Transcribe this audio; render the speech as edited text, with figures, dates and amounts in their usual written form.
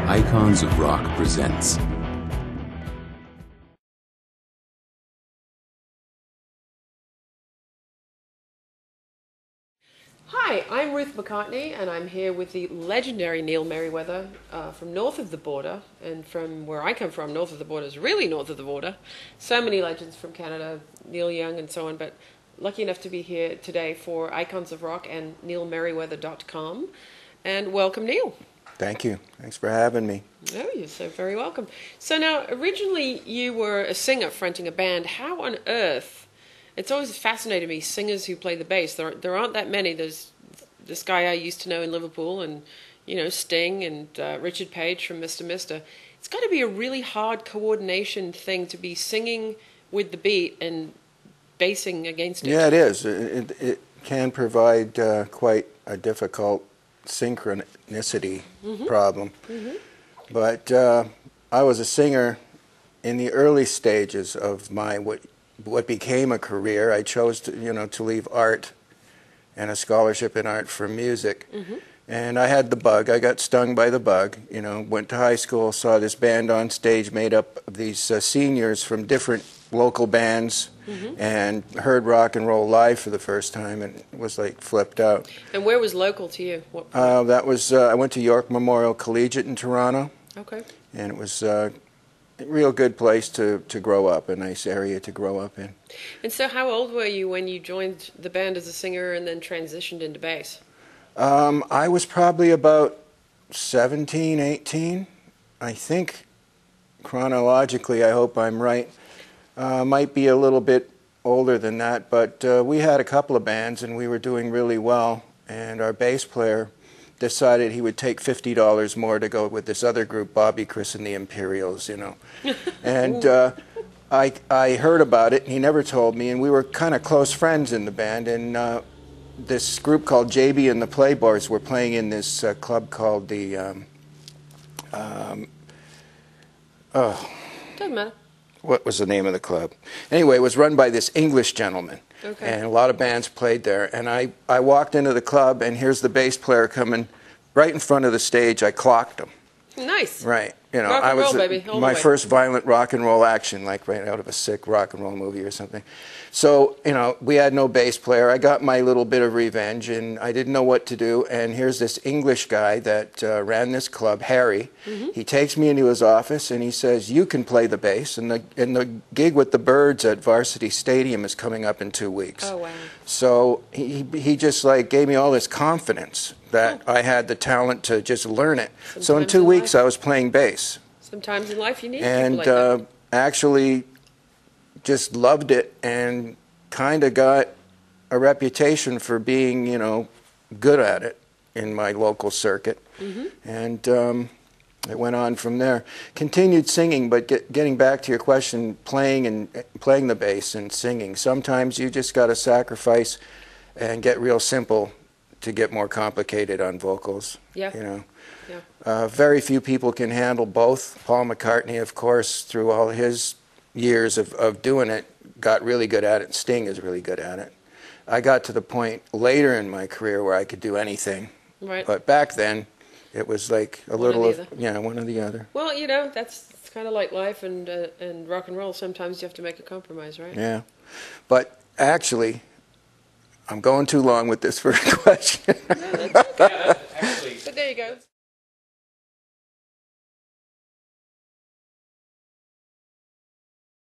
iConz of Rock presents. Hi, I'm Ruth McCartney, and I'm here with the legendary Neil Merryweather from north of the border. And from where I come from, north of the border is really north of the border. So many legends from Canada, Neil Young and so on, but lucky enough to be here today for iConz of Rock and neilmerryweather.com. And welcome, Neil. Thank you. Thanks for having me. Oh, you're so very welcome. So now, originally you were a singer fronting a band. How on earth... It's always fascinated me, singers who play the bass. There aren't that many. There's this guy I used to know in Liverpool, and Sting and Richard Page from Mr. Mister. It's got to be a really hard coordination thing to be singing with the beat and bassing against it. Yeah, it is. It can provide quite a difficult synchronicity problem. But I was a singer in the early stages of my what became a career. I chose to leave art and a scholarship in art for music. And I had the bug. I got stung by the bug. Went to high school, saw this band on stage made up of these seniors from different local bands, and heard rock and roll live for the first time, and was like flipped out. And where was local to you? What that was I went to York Memorial Collegiate in Toronto. Okay. And it was a real good place to grow up, a nice area to grow up in. And so how old were you when you joined the band as a singer and then transitioned into bass? I was probably about 17, 18. I think chronologically, I hope I'm right. Might be a little bit older than that, but we had a couple of bands and we were doing really well, and our bass player decided he would take $50 more to go with this other group, Bobby, Chris, and the Imperials, And I heard about it, and he never told me, and we were kind of close friends in the band, and this group called JB and the Playboys were playing in this club called the... Doesn't matter. What was the name of the club? Anyway, it was run by this English gentleman. Okay. And a lot of bands played there. And I walked into the club, and here's the bass player coming right in front of the stage. I clocked him. Nice. Right. Rock and roll, baby. All the my way. first violent rock and roll action, like right out of a sick rock and roll movie or something. So, we had no bass player. I got my little bit of revenge, and I didn't know what to do. And here's this English guy that ran this club, Harry. He takes me into his office, and he says, "You can play the bass, and the gig with the Birds at Varsity Stadium is coming up in 2 weeks." Oh, wow. So he just gave me all this confidence that I had the talent to just learn it. So in 2 weeks, I was playing bass. Sometimes in life you need And people like that. actually just loved it, and kind of got a reputation for being, good at it in my local circuit. And it went on from there. Continued singing, but getting back to your question, playing the bass and singing. Sometimes you just got to sacrifice and get real simple to get more complicated on vocals. Yeah. Very few people can handle both. Paul McCartney, of course, through all his years of doing it, got really good at it. And Sting is really good at it. I got to the point later in my career where I could do anything. Right. But back then, it was like a little of, one or the other. Well, it's kind of like life and rock and roll. Sometimes you have to make a compromise, right? Yeah. But actually, I'm going too long with this first question. No, that's okay. But there you go.